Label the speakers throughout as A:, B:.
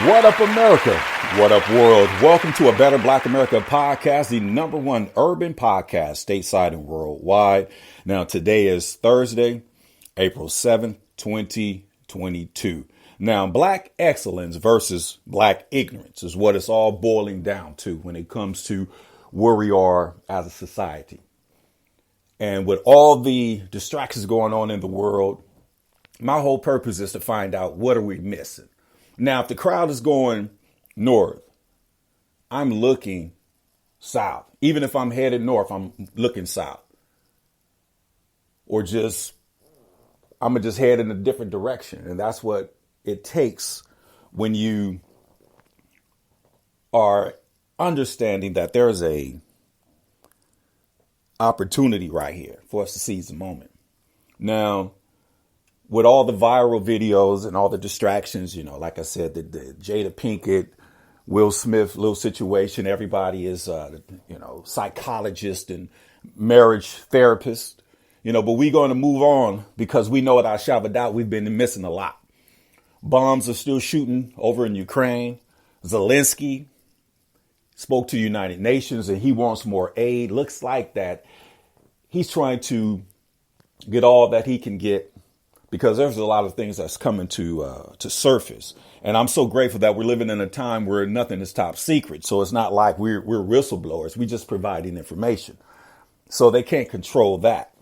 A: What up, America? What up, world? Welcome to a Better Black America podcast, the number one urban podcast stateside and worldwide. Now, today is Thursday, April 7th, 2022. Now, black excellence versus black ignorance is what it's all boiling down to when it comes to where we are as a society. And with all the distractions going on in the world, my whole purpose is to find out what are we missing. Now, if the crowd is going north, I'm looking south. Even if I'm headed north, I'm looking south. Or I'm going to just head in a different direction. And that's what it takes when you are understanding that there's a opportunity right here for us to seize the moment. Now, with all the viral videos and all the distractions, like I said, the Jada Pinkett, Will Smith little situation, everybody is, psychologist and marriage therapist, but we're going to move on because we know without a shadow of a doubt, we've been missing a lot. Bombs are still shooting over in Ukraine. Zelensky spoke to the United Nations and he wants more aid. Looks like that he's trying to get all that he can get, because there's a lot of things that's coming to surface. And I'm so grateful that we're living in a time where nothing is top secret. So it's not like we're whistleblowers. We just providing information. So they can't control that.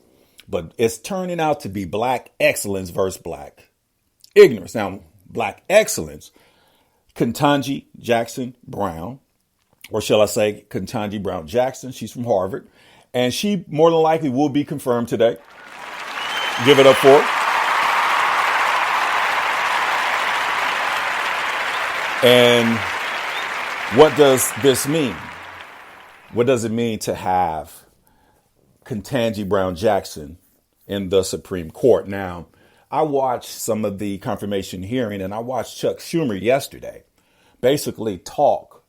A: But it's turning out to be black excellence versus black ignorance. Now, black excellence, Ketanji Jackson Brown, or shall I say Ketanji Brown Jackson, she's from Harvard, and she more than likely will be confirmed today. Give it up for her. And what does this mean? What does it mean to have Ketanji Brown Jackson in the Supreme Court? Now, I watched some of the confirmation hearing and I watched Chuck Schumer yesterday basically talk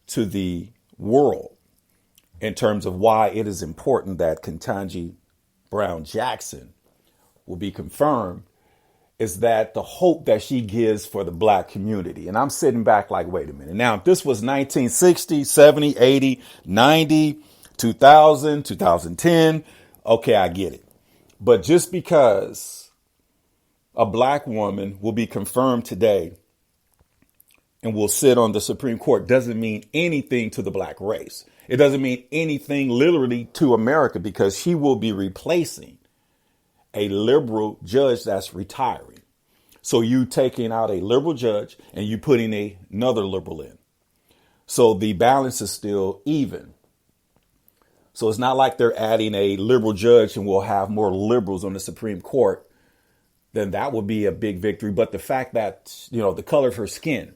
A: to the world in terms of why it is important that Ketanji Brown Jackson will be confirmed. Is that the hope that she gives for the black community? And I'm sitting back like, wait a minute. Now, if this was 1960, 70, 80, 90, 2000, 2010, okay, I get it. But just because a black woman will be confirmed today and will sit on the Supreme Court doesn't mean anything to the black race. It doesn't mean anything literally to America, because she will be replacing a liberal judge that's retiring. So you taking out a liberal judge and you putting another liberal in. So the balance is still even. So it's not like they're adding a liberal judge and we'll have more liberals on the Supreme Court. Then that would be a big victory. But the fact that, the color of her skin.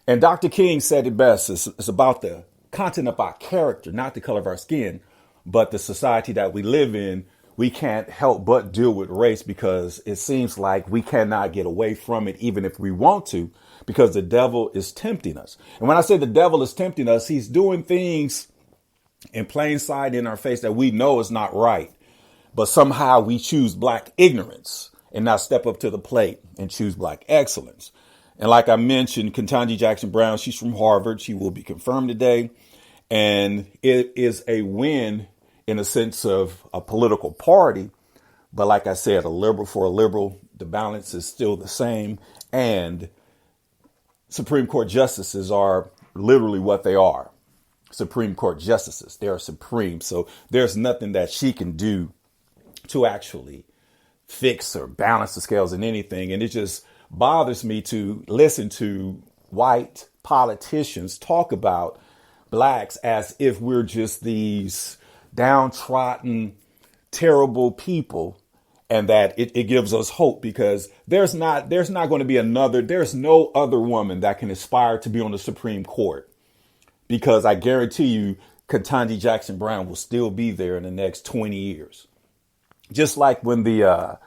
A: And Dr. King said it best. It's about the content of our character, not the color of our skin, but the society that we live in. We can't help but deal with race because it seems like we cannot get away from it, even if we want to, because the devil is tempting us. And when I say the devil is tempting us, he's doing things in plain sight in our face that we know is not right. But somehow we choose black ignorance and not step up to the plate and choose black excellence. And like I mentioned, Ketanji Jackson Brown, she's from Harvard. She will be confirmed today. And it is a win in a sense of a political party. But like I said, a liberal for a liberal, the balance is still the same. And Supreme Court justices are literally what they are. Supreme Court justices. They are supreme. So there's nothing that she can do to actually fix or balance the scales in anything. And it just bothers me to listen to white politicians talk about blacks as if we're just these downtrodden, terrible people, and that it gives us hope, because there's no other woman that can aspire to be on the Supreme Court, because I guarantee you Ketanji Jackson Brown will still be there in the next 20 years. Just like when the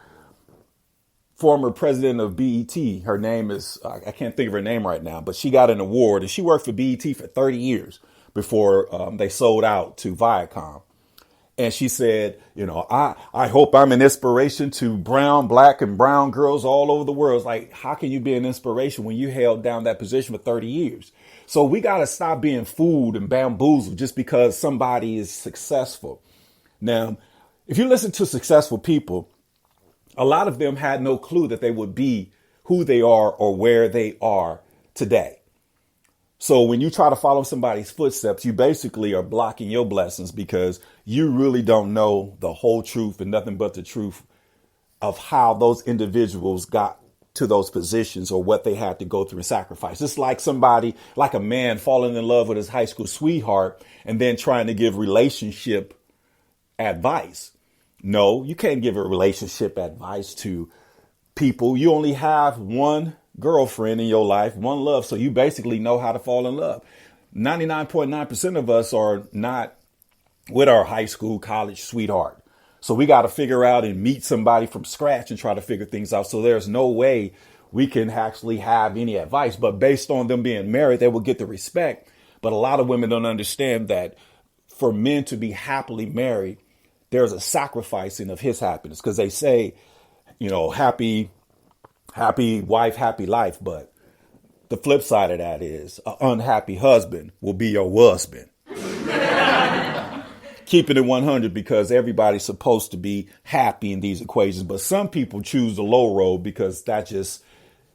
A: former president of BET, her name is, I can't think of her name right now, but she got an award and she worked for BET for 30 years before they sold out to Viacom. And she said, I hope I'm an inspiration to black and brown girls all over the world. It's like, how can you be an inspiration when you held down that position for 30 years? So we got to stop being fooled and bamboozled just because somebody is successful. Now, if you listen to successful people, a lot of them had no clue that they would be who they are or where they are today. So when you try to follow somebody's footsteps, you basically are blocking your blessings because you really don't know the whole truth and nothing but the truth of how those individuals got to those positions or what they had to go through and sacrifice. It's like like a man falling in love with his high school sweetheart and then trying to give relationship advice. No, you can't give a relationship advice to people. You only have one girlfriend in your life, one love. So you basically know how to fall in love. 99.9% of us are not with our high school, college sweetheart. So we got to figure out and meet somebody from scratch and try to figure things out. So there's no way we can actually have any advice. But based on them being married, they will get the respect. But a lot of women don't understand that for men to be happily married, there's a sacrificing of his happiness, because they say, happy wife, happy life. But the flip side of that is an unhappy husband will be your husband. Keeping it 100, because everybody's supposed to be happy in these equations. But some people choose the low road because that just,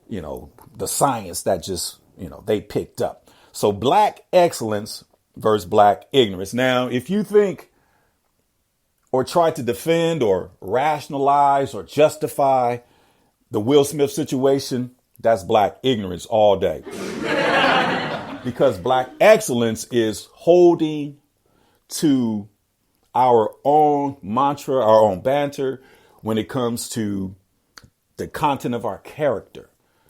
A: the science that just, they picked up. So black excellence versus black ignorance. Now, if you think or try to defend or rationalize or justify the Will Smith situation, that's black ignorance all day. Because black excellence is holding to our own mantra, our own banter when it comes to the content of our character.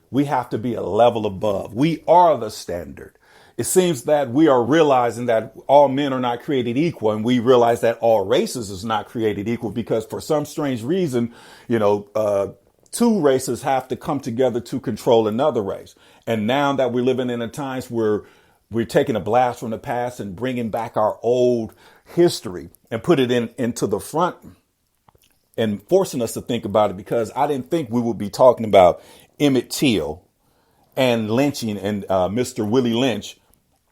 A: We have to be a level above. We are the standard. It seems that we are realizing that all men are not created equal, and we realize that all races is not created equal because for some strange reason, two races have to come together to control another race. And now that we're living in a times where we're taking a blast from the past and bringing back our old history and put it into the front and forcing us to think about it, because I didn't think we would be talking about Emmett Till and lynching and Mr. Willie Lynch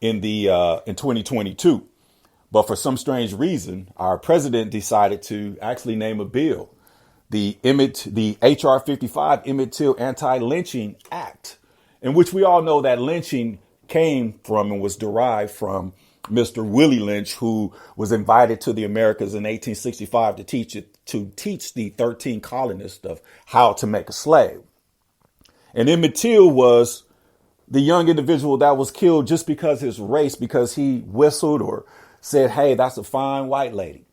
A: in 2022. But for some strange reason, our president decided to actually name a bill, the HR 55 Emmett Till Antilynching Act, in which we all know that lynching came from and was derived from Mr. Willie Lynch, who was invited to the Americas in 1865 to teach the 13 colonists of how to make a slave. And Emmett Till was the young individual that was killed just because his race, because he whistled or said, "Hey, that's a fine white lady."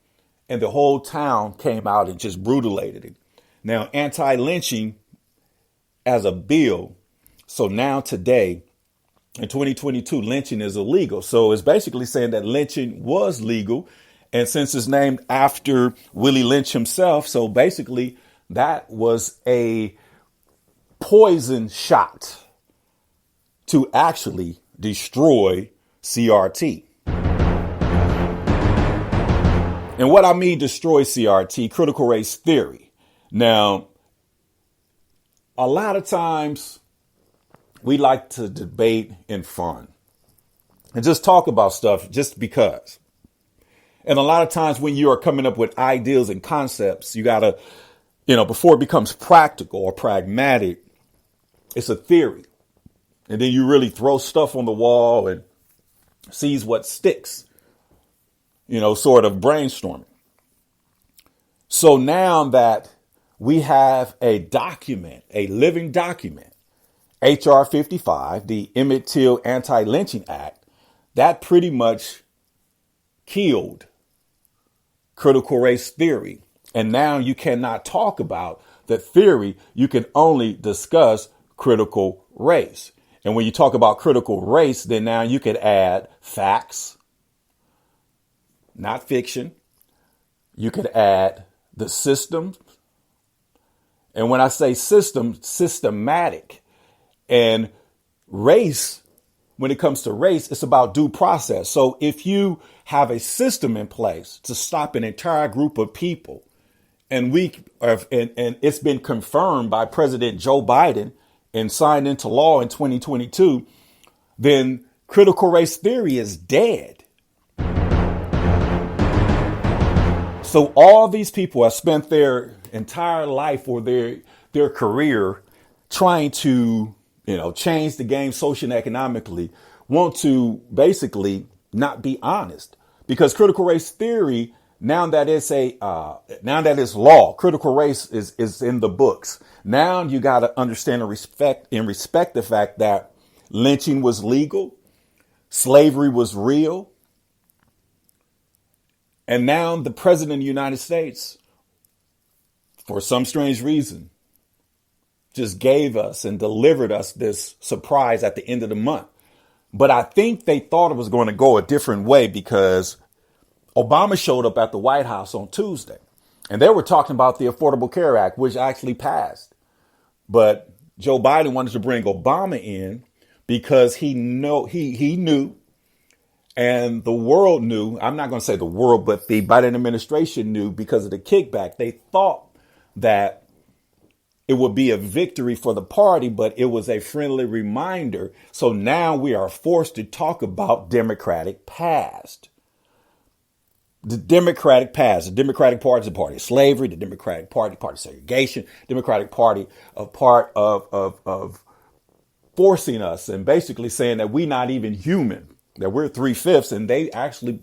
A: And the whole town came out and just brutalized him. Now, anti-lynching as a bill. So now today, in 2022, lynching is illegal. So it's basically saying that lynching was legal. And since it's named after Willie Lynch himself, so basically that was a poison shot to actually destroy CRT. And what I mean destroy CRT, critical race theory. Now, a lot of times we like to debate in fun and just talk about stuff just because. And a lot of times when you are coming up with ideas and concepts, you got to, before it becomes practical or pragmatic, it's a theory. And then you really throw stuff on the wall and sees what sticks, sort of brainstorming. So now that we have a document, a living document, HR 55, the Emmett Till Antilynching Act, that pretty much killed critical race theory. And now you cannot talk about the theory. You can only discuss critical race. And when you talk about critical race, then now you could add facts, not fiction. You could add the system. And when I say system, systematic. And race when it comes to race, it's about due process. So if you have a system in place to stop an entire group of people, and it's been confirmed by President Joe Biden and signed into law in 2022, then critical race theory is dead. So all these people have spent their entire life or their career trying to, change the game socially and economically, want to basically not be honest, because critical race theory, now that it's law, critical race is in the books. Now you got to understand and respect the fact that lynching was legal, slavery was real. And now the president of the United States, for some strange reason, just gave us and delivered us this surprise at the end of the month. But I think they thought it was going to go a different way, because Obama showed up at the White House on Tuesday and they were talking about the Affordable Care Act, which actually passed. But Joe Biden wanted to bring Obama in because he knew, and the world knew. I'm not going to say the world, but the Biden administration knew, because of the kickback. They thought that it would be a victory for the party, but it was a friendly reminder. So now we are forced to talk about Democratic past. The Democratic past. The Democratic Party is a party of slavery. The Democratic Party, part of segregation. Democratic Party, a part of forcing us and basically saying that we're not even human, that we're 3/5, and they actually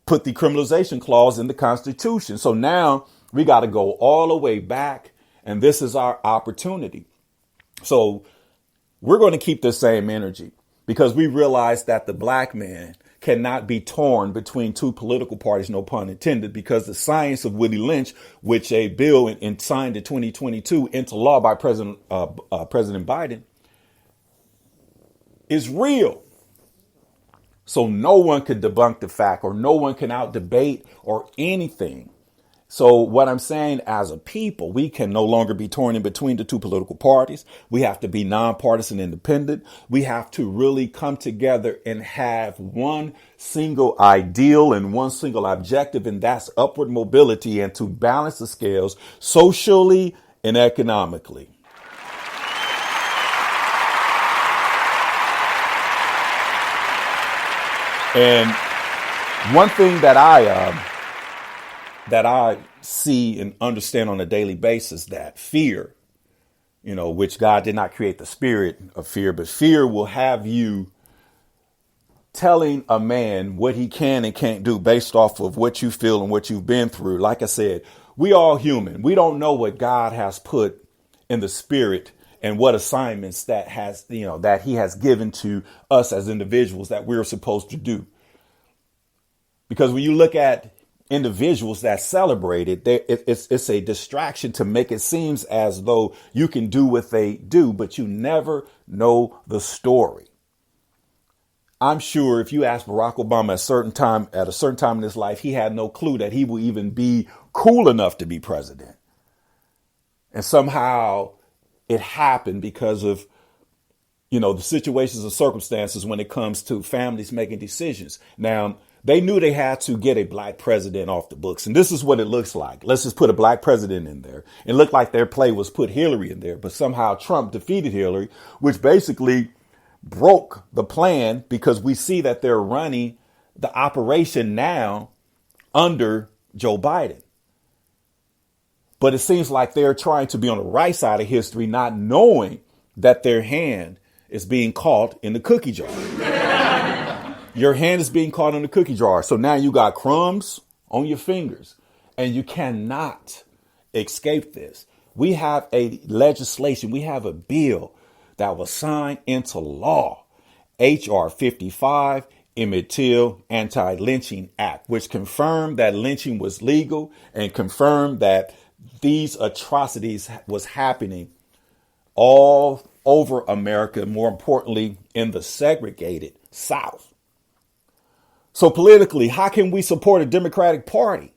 A: put the criminalization clause in the Constitution. So now we got to go all the way back, and this is our opportunity. So we're going to keep the same energy, because we realize that the black man cannot be torn between two political parties, no pun intended, because the science of Willie Lynch, which a bill signed in 2022 into law by President Biden, is real. So no one could debunk the fact, or no one can out debate or anything. So what I'm saying, as a people, we can no longer be torn in between the two political parties. We have to be nonpartisan, independent. We have to really come together and have one single ideal and one single objective, and that's upward mobility, and to balance the scales socially and economically. And one thing that I see and understand on a daily basis, that fear, which God did not create the spirit of fear, but fear will have you telling a man what he can and can't do based off of what you feel and what you've been through. Like I said, we all human. We don't know what God has put in the spirit and what assignments that he has given to us as individuals that we're supposed to do. Because when you look at individuals that celebrate it, it's a distraction to make it seem as though you can do what they do, but you never know the story. I'm sure if you ask Barack Obama at a certain time in his life, he had no clue that he will even be cool enough to be president. And somehow it happened because of, the situations and circumstances when it comes to families making decisions. Now, they knew they had to get a black president off the books. And this is what it looks like. Let's just put a black president in there. It looked like their play was put Hillary in there, but somehow Trump defeated Hillary, which basically broke the plan, because we see that they're running the operation now under Joe Biden. But it seems like they're trying to be on the right side of history, not knowing that their hand is being caught in the cookie jar. Your hand is being caught in the cookie jar. So now you got crumbs on your fingers, and you cannot escape this. We have a legislation. We have a bill that was signed into law, H.R. 55, Emmett Till Antilynching Act, which confirmed that lynching was legal and confirmed that these atrocities was happening all over America, more importantly, in the segregated South. So politically, how can we support a Democratic Party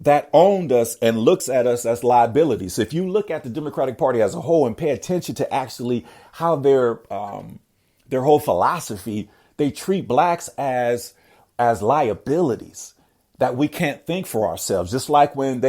A: that owned us and looks at us as liabilities. So if you look at the Democratic Party as a whole and pay attention to actually how their whole philosophy, they treat blacks as liabilities that we can't think for ourselves. Just like when